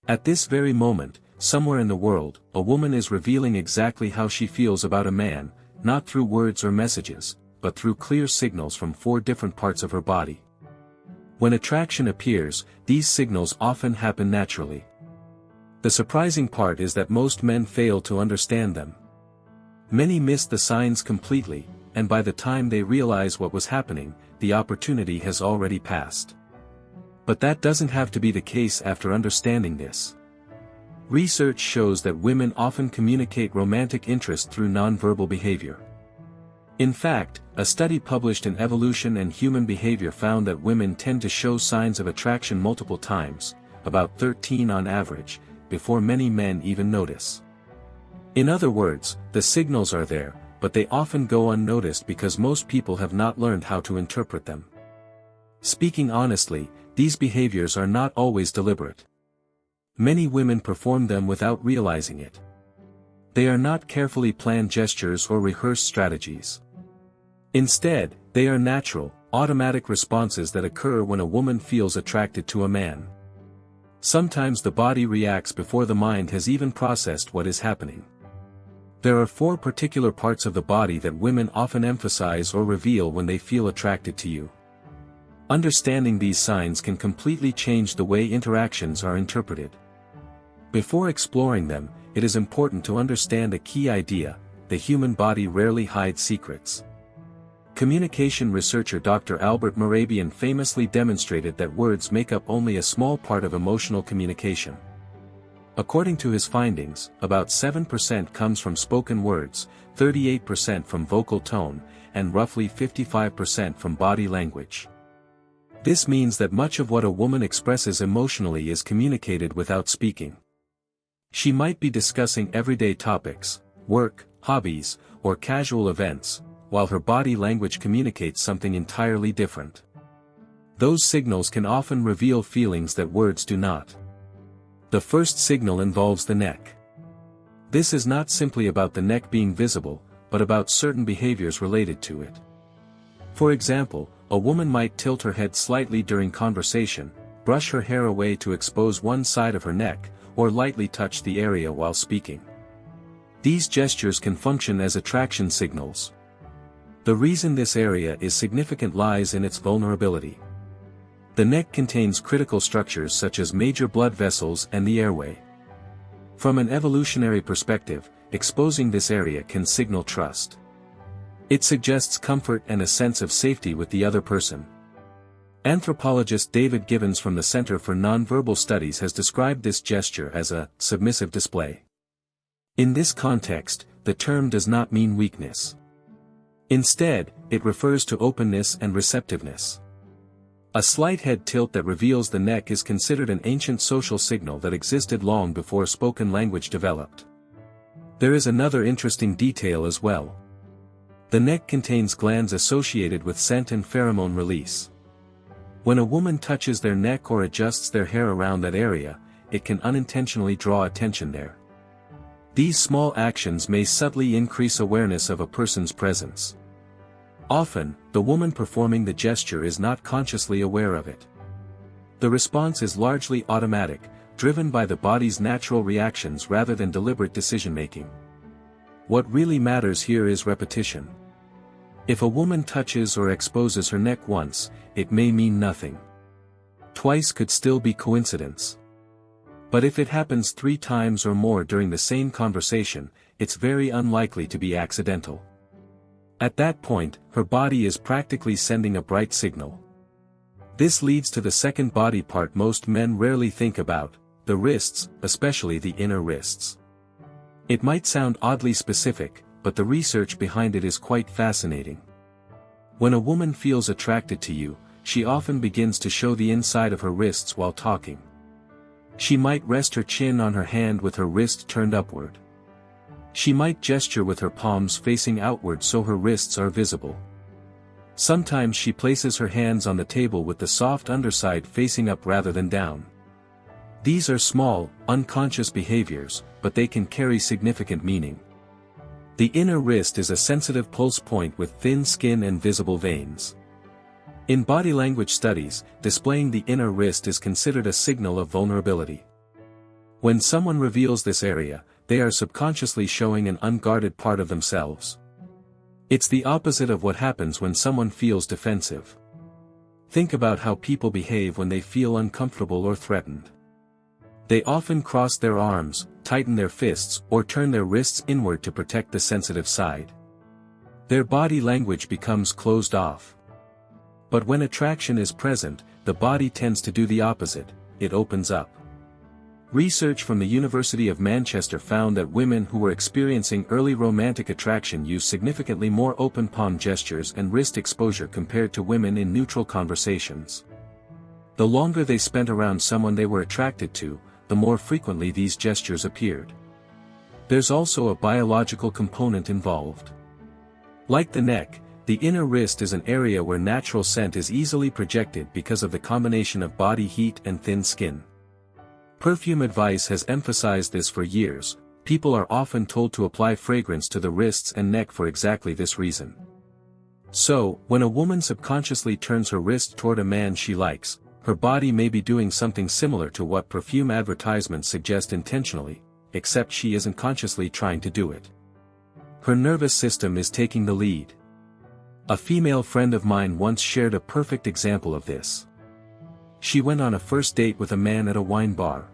At this very moment, somewhere in the world, a woman is revealing exactly how she feels about a man, not through words or messages, but through clear signals from 4 different parts of her body. When attraction appears, these signals often happen naturally. The surprising part is that most men fail to understand them. Many miss the signs completely, and by the time they realize what was happening, the opportunity has already passed. But that doesn't have to be the case after understanding this. Research shows that women often communicate romantic interest through nonverbal behavior. In fact, a study published in Evolution and Human Behavior found that women tend to show signs of attraction multiple times, about 13 on average, before many men even notice. In other words, the signals are there, but they often go unnoticed because most people have not learned how to interpret them. Speaking honestly, these behaviors are not always deliberate. Many women perform them without realizing it. They are not carefully planned gestures or rehearsed strategies. Instead, they are natural, automatic responses that occur when a woman feels attracted to a man. Sometimes the body reacts before the mind has even processed what is happening. There are 4 particular parts of the body that women often emphasize or reveal when they feel attracted to you. Understanding these signs can completely change the way interactions are interpreted. Before exploring them, it is important to understand a key idea: the human body rarely hides secrets. Communication researcher Dr. Albert Mehrabian famously demonstrated that words make up only a small part of emotional communication. According to his findings, about 7% comes from spoken words, 38% from vocal tone, and roughly 55% from body language. This means that much of what a woman expresses emotionally is communicated without speaking. She might be discussing everyday topics, work, hobbies, or casual events, while her body language communicates something entirely different. Those signals can often reveal feelings that words do not. The first signal involves the neck. This is not simply about the neck being visible, but about certain behaviors related to it. For example, a woman might tilt her head slightly during conversation, brush her hair away to expose one side of her neck, or lightly touch the area while speaking. These gestures can function as attraction signals. The reason this area is significant lies in its vulnerability. The neck contains critical structures such as major blood vessels and the airway. From an evolutionary perspective, exposing this area can signal trust. It suggests comfort and a sense of safety with the other person. Anthropologist David Gibbons from the Center for Nonverbal Studies has described this gesture as a submissive display. In this context, the term does not mean weakness. Instead, it refers to openness and receptiveness. A slight head tilt that reveals the neck is considered an ancient social signal that existed long before spoken language developed. There is another interesting detail as well. The neck contains glands associated with scent and pheromone release. When a woman touches their neck or adjusts their hair around that area, it can unintentionally draw attention there. These small actions may subtly increase awareness of a person's presence. Often, the woman performing the gesture is not consciously aware of it. The response is largely automatic, driven by the body's natural reactions rather than deliberate decision-making. What really matters here is repetition. If a woman touches or exposes her neck once, it may mean nothing. Twice could still be coincidence. But if it happens 3 times or more during the same conversation, it's very unlikely to be accidental. At that point, her body is practically sending a bright signal. This leads to the second body part most men rarely think about, the wrists, especially the inner wrists. It might sound oddly specific, but the research behind it is quite fascinating. When a woman feels attracted to you, she often begins to show the inside of her wrists while talking. She might rest her chin on her hand with her wrist turned upward. She might gesture with her palms facing outward so her wrists are visible. Sometimes she places her hands on the table with the soft underside facing up rather than down. These are small, unconscious behaviors, but they can carry significant meaning. The inner wrist is a sensitive pulse point with thin skin and visible veins. In body language studies, displaying the inner wrist is considered a signal of vulnerability. When someone reveals this area, they are subconsciously showing an unguarded part of themselves. It's the opposite of what happens when someone feels defensive. Think about how people behave when they feel uncomfortable or threatened. They often cross their arms, tighten their fists, or turn their wrists inward to protect the sensitive side. Their body language becomes closed off. But when attraction is present, the body tends to do the opposite, it opens up. Research from the University of Manchester found that women who were experiencing early romantic attraction used significantly more open palm gestures and wrist exposure compared to women in neutral conversations. The longer they spent around someone they were attracted to, the more frequently these gestures appeared. There's also a biological component involved. Like the neck, the inner wrist is an area where natural scent is easily projected because of the combination of body heat and thin skin. Perfume advice has emphasized this for years. People are often told to apply fragrance to the wrists and neck for exactly this reason. So, when a woman subconsciously turns her wrist toward a man she likes, her body may be doing something similar to what perfume advertisements suggest intentionally, except she isn't consciously trying to do it. Her nervous system is taking the lead. A female friend of mine once shared a perfect example of this. She went on a first date with a man at a wine bar.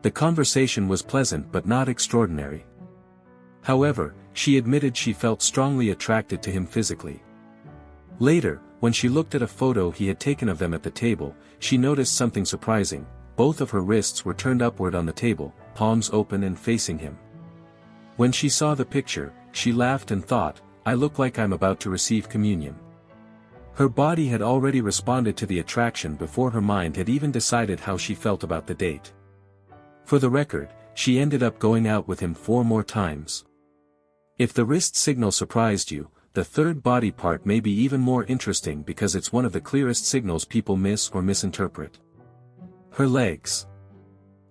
The conversation was pleasant but not extraordinary. However, she admitted she felt strongly attracted to him physically. Later, when she looked at a photo he had taken of them at the table, she noticed something surprising. Both of her wrists were turned upward on the table, palms open and facing him. When she saw the picture, she laughed and thought, "I look like I'm about to receive communion." Her body had already responded to the attraction before her mind had even decided how she felt about the date. For the record, she ended up going out with him 4 more times. If the wrist signal surprised you, the third body part may be even more interesting because it's one of the clearest signals people miss or misinterpret. Her legs.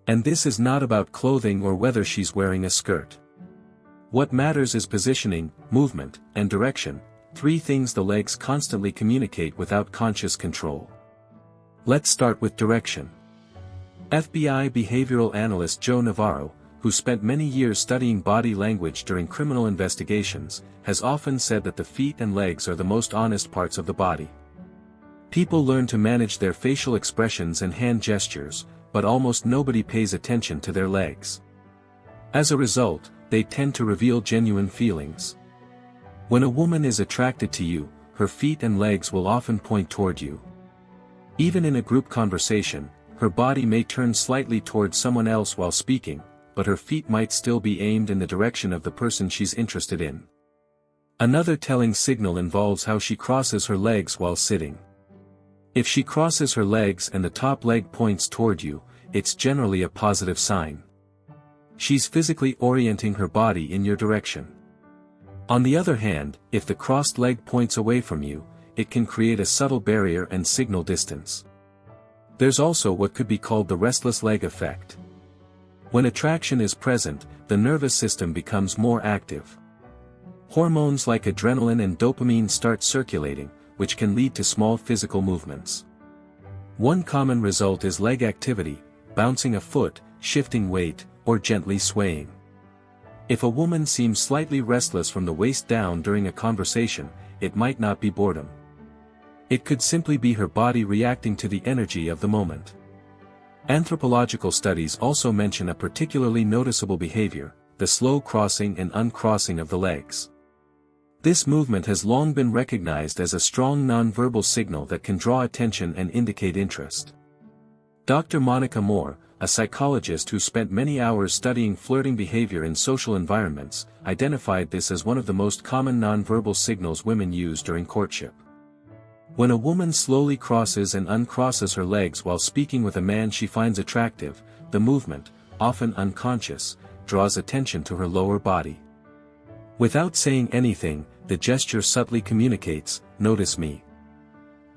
And this is not about clothing or whether she's wearing a skirt. What matters is positioning, movement, and direction, 3 things the legs constantly communicate without conscious control. Let's start with direction. FBI behavioral analyst Joe Navarro, who spent many years studying body language during criminal investigations, has often said that the feet and legs are the most honest parts of the body. People learn to manage their facial expressions and hand gestures, but almost nobody pays attention to their legs. As a result, they tend to reveal genuine feelings. When a woman is attracted to you, her feet and legs will often point toward you. Even in a group conversation, her body may turn slightly towards someone else while speaking, but her feet might still be aimed in the direction of the person she's interested in. Another telling signal involves how she crosses her legs while sitting. If she crosses her legs and the top leg points toward you, it's generally a positive sign. She's physically orienting her body in your direction. On the other hand, if the crossed leg points away from you, it can create a subtle barrier and signal distance. There's also what could be called the restless leg effect. When attraction is present, the nervous system becomes more active. Hormones like adrenaline and dopamine start circulating, which can lead to small physical movements. One common result is leg activity, bouncing a foot, shifting weight, or gently swaying. If a woman seems slightly restless from the waist down during a conversation, it might not be boredom. It could simply be her body reacting to the energy of the moment. Anthropological studies also mention a particularly noticeable behavior, the slow crossing and uncrossing of the legs. This movement has long been recognized as a strong nonverbal signal that can draw attention and indicate interest. Dr. Monica Moore, a psychologist who spent many hours studying flirting behavior in social environments, identified this as one of the most common nonverbal signals women use during courtship. When a woman slowly crosses and uncrosses her legs while speaking with a man she finds attractive, the movement, often unconscious, draws attention to her lower body. Without saying anything, the gesture subtly communicates, "Notice me."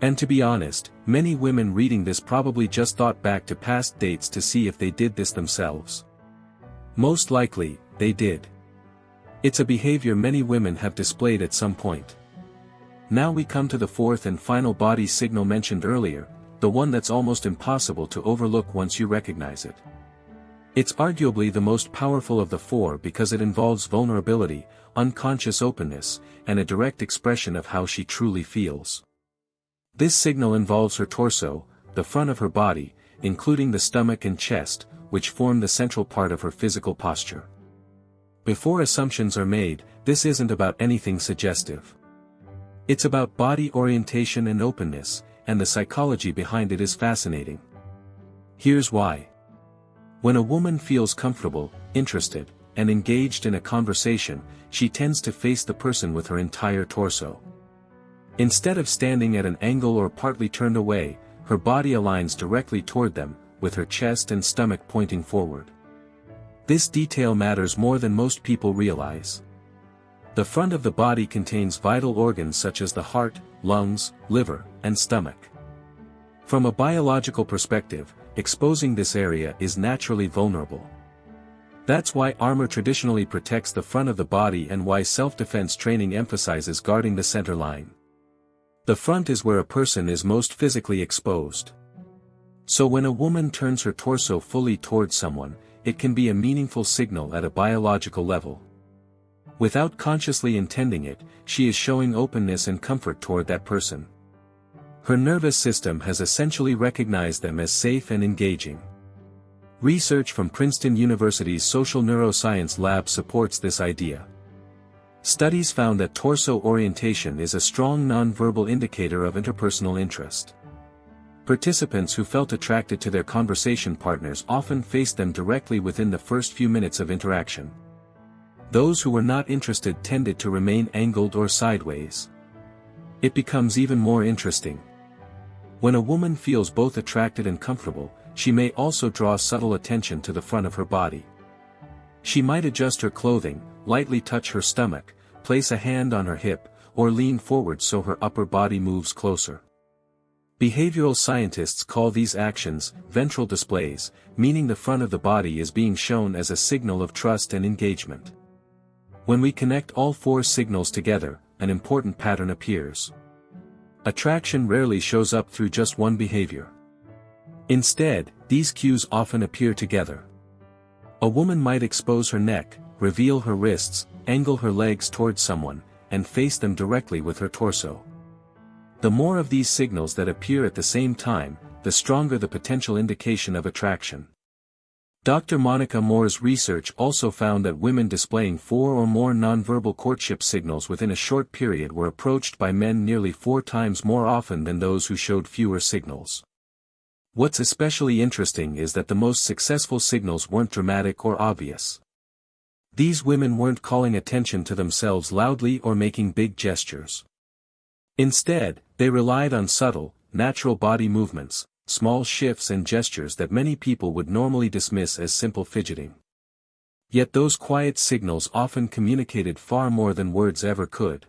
And to be honest, many women reading this probably just thought back to past dates to see if they did this themselves. Most likely, they did. It's a behavior many women have displayed at some point. Now we come to the 4th and final body signal mentioned earlier, the one that's almost impossible to overlook once you recognize it. It's arguably the most powerful of the four because it involves vulnerability, unconscious openness, and a direct expression of how she truly feels. This signal involves her torso, the front of her body, including the stomach and chest, which form the central part of her physical posture. Before assumptions are made, this isn't about anything suggestive. It's about body orientation and openness, and the psychology behind it is fascinating. Here's why. When a woman feels comfortable, interested, and engaged in a conversation, she tends to face the person with her entire torso. Instead of standing at an angle or partly turned away, her body aligns directly toward them, with her chest and stomach pointing forward. This detail matters more than most people realize. The front of the body contains vital organs such as the heart, lungs, liver, and stomach. From a biological perspective, exposing this area is naturally vulnerable. That's why armor traditionally protects the front of the body and why self-defense training emphasizes guarding the center line. The front is where a person is most physically exposed. So when a woman turns her torso fully towards someone, it can be a meaningful signal at a biological level. Without consciously intending it, she is showing openness and comfort toward that person. Her nervous system has essentially recognized them as safe and engaging. Research from Princeton University's Social Neuroscience Lab supports this idea. Studies found that torso orientation is a strong nonverbal indicator of interpersonal interest. Participants who felt attracted to their conversation partners often faced them directly within the first few minutes of interaction. Those who were not interested tended to remain angled or sideways. It becomes even more interesting. When a woman feels both attracted and comfortable, she may also draw subtle attention to the front of her body. She might adjust her clothing, lightly touch her stomach, place a hand on her hip, or lean forward so her upper body moves closer. Behavioral scientists call these actions ventral displays, meaning the front of the body is being shown as a signal of trust and engagement. When we connect all four signals together, an important pattern appears. Attraction rarely shows up through just one behavior. Instead, these cues often appear together. A woman might expose her neck, reveal her wrists, angle her legs towards someone, and face them directly with her torso. The more of these signals that appear at the same time, the stronger the potential indication of attraction. Dr. Monica Moore's research also found that women displaying 4 or more nonverbal courtship signals within a short period were approached by men nearly 4 times more often than those who showed fewer signals. What's especially interesting is that the most successful signals weren't dramatic or obvious. These women weren't calling attention to themselves loudly or making big gestures. Instead, they relied on subtle, natural body movements, small shifts and gestures that many people would normally dismiss as simple fidgeting. Yet those quiet signals often communicated far more than words ever could.